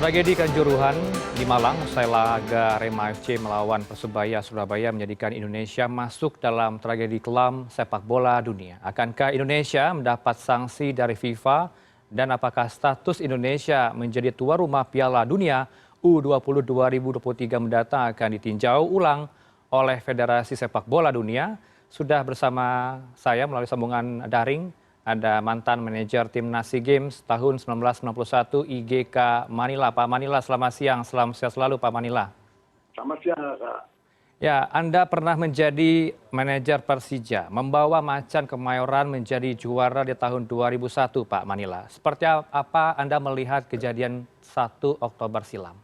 Tragedi Kanjuruhan di Malang usai laga Arema FC melawan Persebaya Surabaya menjadikan Indonesia masuk dalam tragedi kelam sepak bola dunia. Akankah Indonesia mendapat sanksi dari FIFA dan apakah status Indonesia menjadi tuan rumah Piala Dunia U20 2023 mendatang akan ditinjau ulang oleh Federasi Sepak Bola Dunia? Sudah bersama saya melalui sambungan daring ada mantan manajer timnas SEA Games tahun 1991 IGK Manila. Pak Manila, selamat siang. Selamat siang selalu Pak Manila. Selamat siang, Kak. Ya, Anda pernah menjadi manajer Persija, membawa Macan Kemayoran menjadi juara di tahun 2001, Pak Manila. Seperti apa Anda melihat kejadian 1 Oktober silam?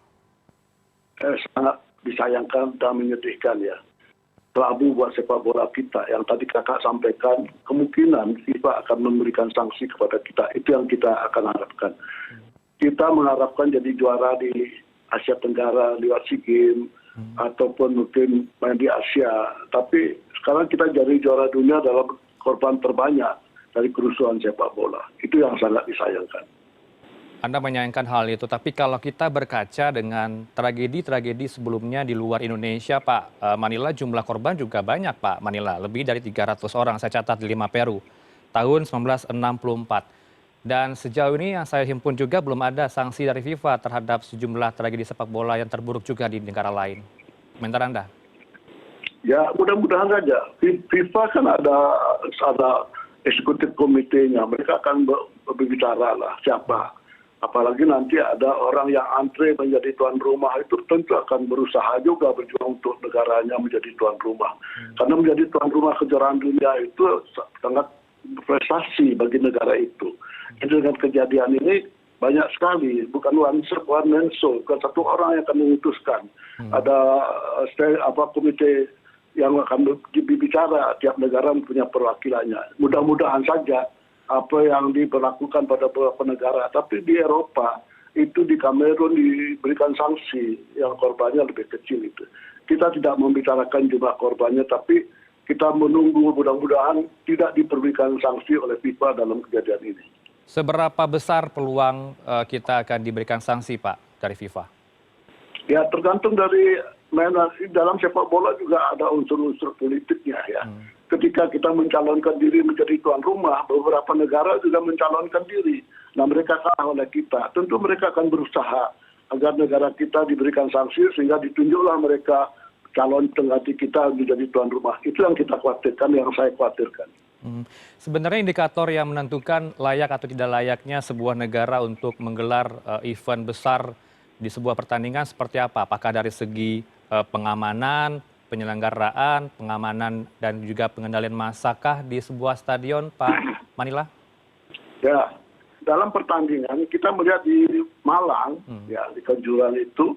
Sangat disayangkan dan menyedihkan ya. Kelabu buat sepak bola kita yang tadi kakak sampaikan, kemungkinan FIFA akan memberikan sanksi kepada kita. Itu yang kita akan harapkan. Kita mengharapkan jadi juara di Asia Tenggara lewat SEA Games ataupun mungkin main di Asia. Tapi sekarang kita jadi juara dunia dalam korban terbanyak dari kerusuhan sepak bola. Itu yang sangat disayangkan. Anda menyayangkan hal itu, tapi kalau kita berkaca dengan tragedi-tragedi sebelumnya di luar Indonesia, Pak Manila, jumlah korban juga banyak, Pak Manila. Lebih dari 300 orang, saya catat di Lima Peru, tahun 1964. Dan sejauh ini yang saya himpun juga belum ada sanksi dari FIFA terhadap sejumlah tragedi sepak bola yang terburuk juga di negara lain. Komentar Anda? Ya, mudah-mudahan saja. FIFA kan ada eksekutif komitenya. Mereka akan berbicara lah siapa. Apalagi nanti ada orang yang antre menjadi tuan rumah, itu tentu akan berusaha juga berjuang untuk negaranya menjadi tuan rumah. Karena menjadi tuan rumah kejuaraan dunia itu sangat prestasi bagi negara itu. Jadi dengan kejadian ini banyak sekali, bukan one man show, bukan satu orang yang akan memutuskan. Ada komite yang akan berbicara, tiap negara punya perwakilannya. Mudah-mudahan saja apa yang diberlakukan pada beberapa negara. Tapi di Eropa, itu di Kamerun diberikan sanksi yang korbannya lebih kecil itu. Kita tidak membicarakan jumlah korbannya, tapi kita menunggu mudah-mudahan tidak diberikan sanksi oleh FIFA dalam kejadian ini. Seberapa besar peluang kita akan diberikan sanksi, Pak, dari FIFA? Ya, tergantung dari dalam sepak bola juga ada unsur-unsur politiknya ya. Ketika kita mencalonkan diri menjadi tuan rumah, beberapa negara juga mencalonkan diri. Nah, mereka kalah oleh kita. Tentu mereka akan berusaha agar negara kita diberikan sanksi sehingga ditunjuklah mereka calon pengganti kita menjadi tuan rumah. Itu yang kita khawatirkan, yang saya khawatirkan. Sebenarnya indikator yang menentukan layak atau tidak layaknya sebuah negara untuk menggelar event besar di sebuah pertandingan seperti apa? Apakah dari segi pengamanan, penyelenggaraan, pengamanan, dan juga pengendalian masakah di sebuah stadion, Pak Manila? Ya, dalam pertandingan kita melihat di Malang, ya di Kanjuruhan itu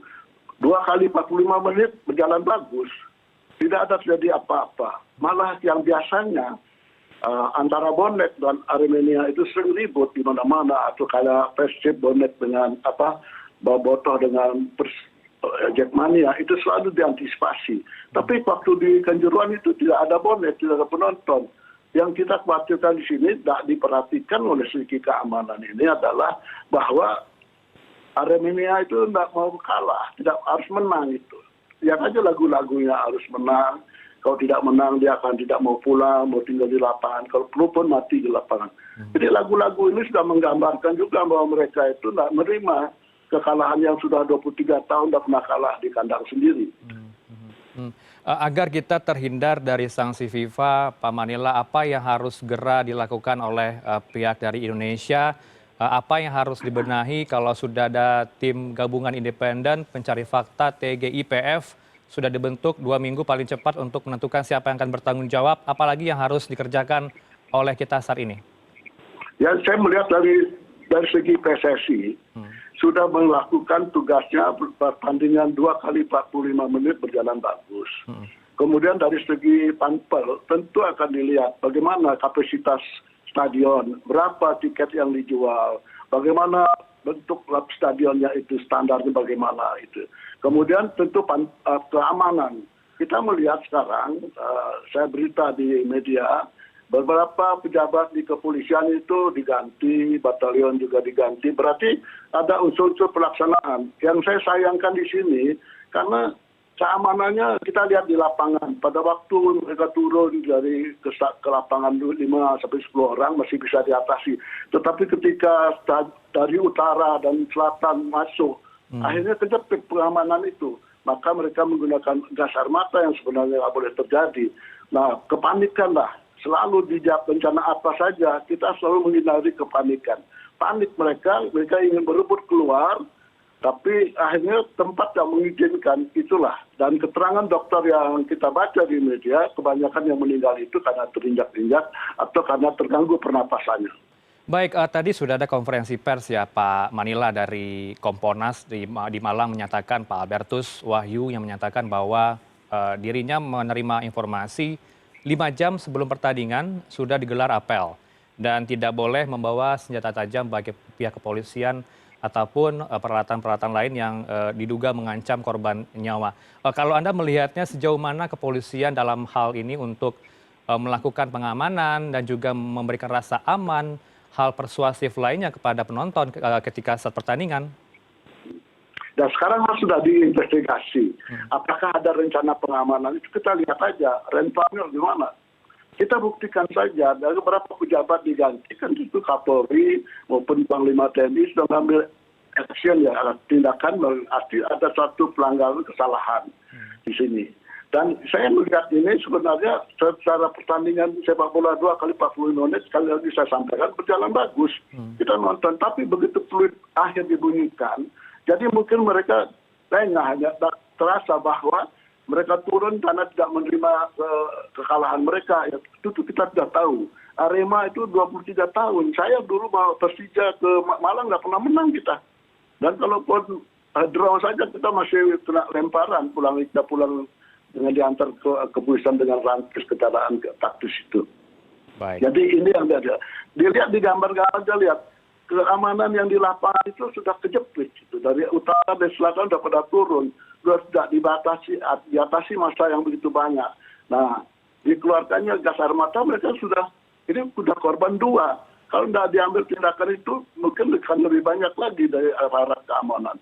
2 kali 45 menit berjalan bagus, tidak ada terjadi apa-apa. Malah yang biasanya antara Bonek dan Aremania itu sering ribut di mana-mana, atau kayak Persib Bonek dengan Bobotoh dengan Jackmania, itu selalu diantisipasi. Tapi waktu di Kanjuruhan itu tidak ada bonek, tidak ada penonton. Yang kita khawatirkan di sini tidak diperhatikan oleh segi keamanan ini adalah bahwa Aremania itu tidak mau kalah, tidak harus menang itu. Lihat aja lagu-lagunya harus menang. Kalau tidak menang dia akan tidak mau pulang, mau tinggal di lapangan. Kalau perlu pun mati di lapangan. Jadi lagu-lagu ini sudah menggambarkan juga bahwa mereka itu tidak menerima kekalahan yang sudah 23 tahun tidak pernah kalah di kandang sendiri. Agar kita terhindar dari sanksi FIFA, Pak Manila, apa yang harus segera dilakukan oleh pihak dari Indonesia? Apa yang harus dibenahi kalau sudah ada tim gabungan independen pencari fakta TGIPF sudah dibentuk 2 minggu paling cepat untuk menentukan siapa yang akan bertanggung jawab? Apalagi yang harus dikerjakan oleh kita saat ini? Ya, saya melihat dari segi PSSI, sudah melakukan tugasnya pertandingan 2 kali 45 menit berjalan bagus. Kemudian dari segi panpel, tentu akan dilihat bagaimana kapasitas stadion, berapa tiket yang dijual, bagaimana bentuk lap stadionnya itu, standarnya bagaimana itu. Kemudian tentu keamanan. Kita melihat sekarang, saya berita di media, beberapa pejabat di kepolisian itu diganti, batalion juga diganti. Berarti ada unsur-unsur pelaksanaan. Yang saya sayangkan di sini, karena keamanannya kita lihat di lapangan. Pada waktu mereka turun ke lapangan 5-10 orang masih bisa diatasi. Tetapi ketika dari utara dan selatan masuk, akhirnya kejepit pengamanan itu. Maka mereka menggunakan gas air mata yang sebenarnya nggak boleh terjadi. Nah, kepanikan lah. Selalu di bencana apa saja, kita selalu menghindari kepanikan. Panik mereka ingin berebut keluar, tapi akhirnya tempat yang mengizinkan itulah. Dan keterangan dokter yang kita baca di media, kebanyakan yang meninggal itu karena terinjak-injak atau karena terganggu pernapasannya. Baik, tadi sudah ada konferensi pers ya Pak Manila dari Kompolnas di Malang menyatakan Pak Albertus Wahyu yang menyatakan bahwa dirinya menerima informasi 5 jam sebelum pertandingan sudah digelar apel dan tidak boleh membawa senjata tajam bagi pihak kepolisian ataupun peralatan-peralatan lain yang diduga mengancam korban nyawa. Kalau Anda melihatnya sejauh mana kepolisian dalam hal ini untuk melakukan pengamanan dan juga memberikan rasa aman, hal persuasif lainnya kepada penonton ketika saat pertandingan? Dan sekarang sudah diinvestigasi. Apakah ada rencana pengamanan itu kita lihat aja. Rencananya gimana? Kita buktikan saja dari beberapa pejabat diganti kan itu Kapolri maupun Panglima TNI sudah mengambil action ya, tindakan berarti ada suatu pelanggaran kesalahan di sini. Dan saya melihat ini sebenarnya secara pertandingan sepak bola 2 kali 40 menit sekali lagi saya sampaikan berjalan bagus. Kita nonton, tapi begitu peluit akhir dibunyikan, jadi mungkin mereka lengah, hanya terasa bahwa mereka turun karena tidak menerima kekalahan mereka. Ya, itu kita tidak tahu. Arema itu 23 tahun. Saya dulu mau Persija ke Malang nggak pernah menang kita. Dan kalaupun draw saja kita masih kena lemparan pulang dengan diantar ke kepolisian dengan rantis kendaraan taktis itu. Baik. Jadi ini yang ada. Dilihat di gambar-gambar aja lihat. Keamanan yang di lapangan itu sudah kejepit. Gitu. Dari utara dan selatan sudah pada turun. Sudah diatasi masa yang begitu banyak. Nah, dikeluarkannya gas air mata mereka ini sudah korban 2. Kalau tidak diambil tindakan itu, mungkin akan lebih banyak lagi dari aparat keamanan.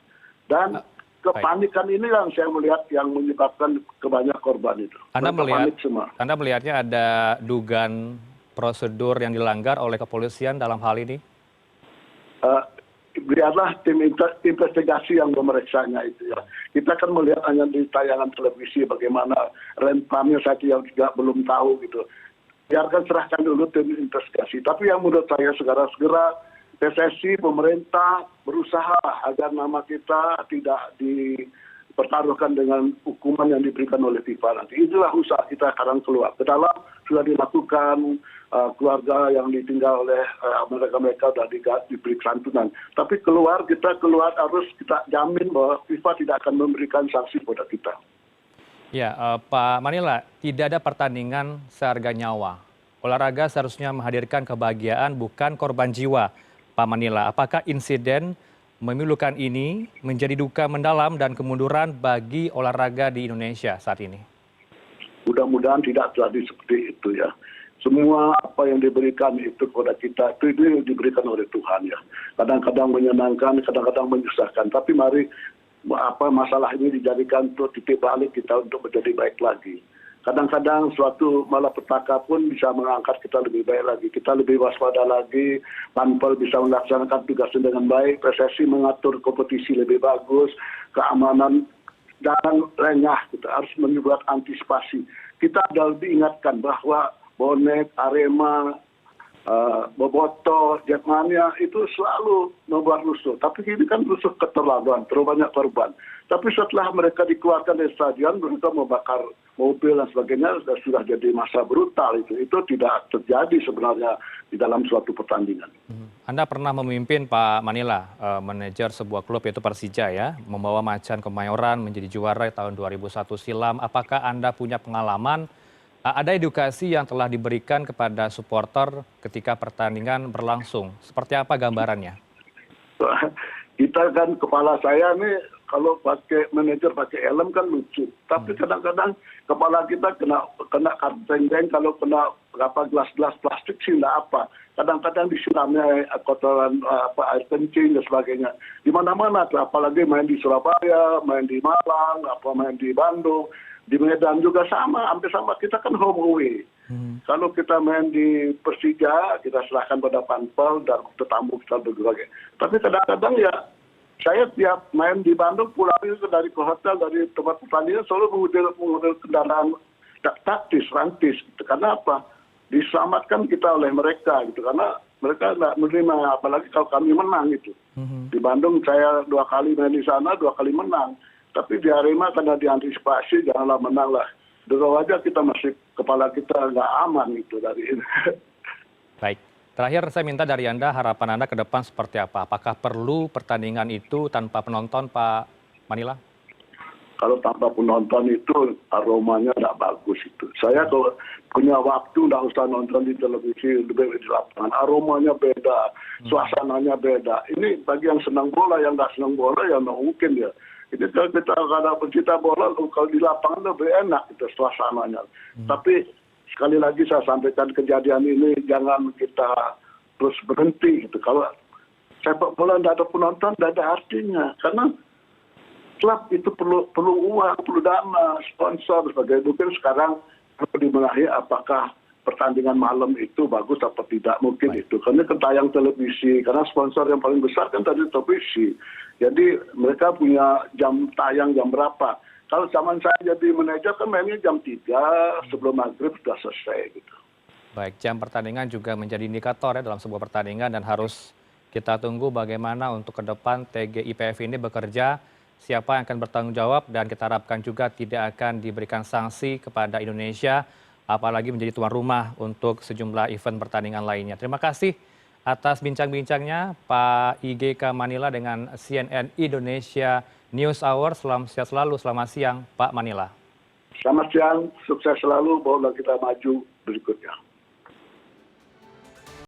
Dan kepanikan ini yang saya melihat yang menyebabkan kebanyakan korban itu. Anda melihatnya ada dugaan prosedur yang dilanggar oleh kepolisian dalam hal ini? Biarlah tim investigasi yang memeriksanya itu ya. Kita kan melihat hanya di tayangan televisi bagaimana rentamnya saya juga belum tahu gitu. Biarkan serahkan dulu tim investigasi. Tapi yang menurut saya segera PSSI, pemerintah berusaha agar nama kita tidak dipertaruhkan dengan hukuman yang diberikan oleh FIFA nanti. Itulah usaha kita sekarang keluar. Ke dalam sudah dilakukan, keluarga yang ditinggal oleh mereka sudah diberi santunan. Tapi kita keluar harus kita jamin bahwa FIFA tidak akan memberikan sanksi pada kita. Ya, Pak Manila, tidak ada pertandingan seharga nyawa. Olahraga seharusnya menghadirkan kebahagiaan, bukan korban jiwa. Pak Manila, apakah insiden memilukan ini menjadi duka mendalam dan kemunduran bagi olahraga di Indonesia saat ini? Mudah-mudahan tidak terjadi seperti itu ya. Semua apa yang diberikan itu kepada kita itu diberikan oleh Tuhan ya. Kadang-kadang menyenangkan, kadang-kadang menyusahkan. Tapi mari masalah ini dijadikan untuk titik balik kita untuk menjadi baik lagi. Kadang-kadang suatu malapetaka pun bisa mengangkat kita lebih baik lagi. Kita lebih waspada lagi, Panpel bisa melaksanakan tugasnya dengan baik, PSSI mengatur kompetisi lebih bagus, keamanan jangan lengah, kita harus membuat antisipasi. Kita harus diingatkan bahwa bonek, Arema, Boboto, Jackmania itu selalu membuat rusuh. Tapi ini kan rusuh keterlaluan, terlalu banyak korban. Tapi setelah mereka dikeluarkan dari stadion, mereka membakar mobil dan sebagainya, sudah jadi masa brutal itu. Itu tidak terjadi sebenarnya di dalam suatu pertandingan. Anda pernah memimpin Pak Manila, manajer sebuah klub yaitu Persija ya, membawa Macan Kemayoran menjadi juara tahun 2001 silam. Apakah Anda punya pengalaman, ada edukasi yang telah diberikan kepada supporter ketika pertandingan berlangsung? Seperti apa gambarannya? Kita kan, kepala saya ini kalau pakai manajer pakai helm kan lucu. Tapi kadang-kadang kepala kita kena karteng kalau kena gelas-gelas plastik sih nggak apa. Kadang-kadang disiramnya kotoran air kencing dan sebagainya. Di mana-mana tuh, apalagi main di Surabaya, main di Malang, main di Bandung, di Medan juga sama, hampir sama. Kita kan home away. Kalau kita main di Persija, kita serahkan pada panpel dan tetamu kita berbagai. Tapi kadang-kadang ya, saya tiap main di Bandung pulang itu dari ke hotel, dari tempat pertandingan selalu mengambil kendaraan taktis, rantis. Gitu. Karena apa? Diselamatkan kita oleh mereka gitu. Karena mereka nggak menerima, apalagi kalau kami menang gitu. Di Bandung saya 2 kali main di sana, 2 kali menang. Tapi di Arema karena diantisipasi, janganlah menang lah. Dulu aja kita masih, kepala kita nggak aman gitu dari ini. Baik. Terakhir saya minta dari Anda, harapan Anda ke depan seperti apa? Apakah perlu pertandingan itu tanpa penonton, Pak Manila? Kalau tanpa penonton itu aromanya tidak bagus itu. Saya kalau punya waktu tidak usah nonton di televisi, lebih di lapangan. Aromanya beda, suasananya beda. Ini bagi yang senang bola, yang nggak senang bola ya nggak mungkin ya. Ini kalau kita ada pencipta bola, kalau di lapangan lebih enak itu suasananya. Tapi sekali lagi saya sampaikan kejadian ini jangan kita terus berhenti gitu. Kalau sepak bola tidak ada penonton, tidak ada artinya. Karena klub itu perlu uang, perlu dana, sponsor, sebagai mungkin sekarang perlu dibenahi apakah pertandingan malam itu bagus atau tidak, mungkin itu. Karena tayang televisi, karena sponsor yang paling besar kan tadi televisi. Jadi mereka punya jam tayang jam berapa. Kalau zaman saya jadi manajer kan mainnya jam 3 sebelum maghrib sudah selesai gitu. Baik, jam pertandingan juga menjadi indikator ya dalam sebuah pertandingan dan harus kita tunggu bagaimana untuk ke depan TGIPF ini bekerja, siapa yang akan bertanggung jawab dan kita harapkan juga tidak akan diberikan sanksi kepada Indonesia, apalagi menjadi tuan rumah untuk sejumlah event pertandingan lainnya. Terima kasih atas bincang-bincangnya Pak IGK Manila dengan CNN Indonesia News Hour. Sehat selalu, selamat siang Pak Manila. Selamat siang, sukses selalu, bola kita maju berikutnya.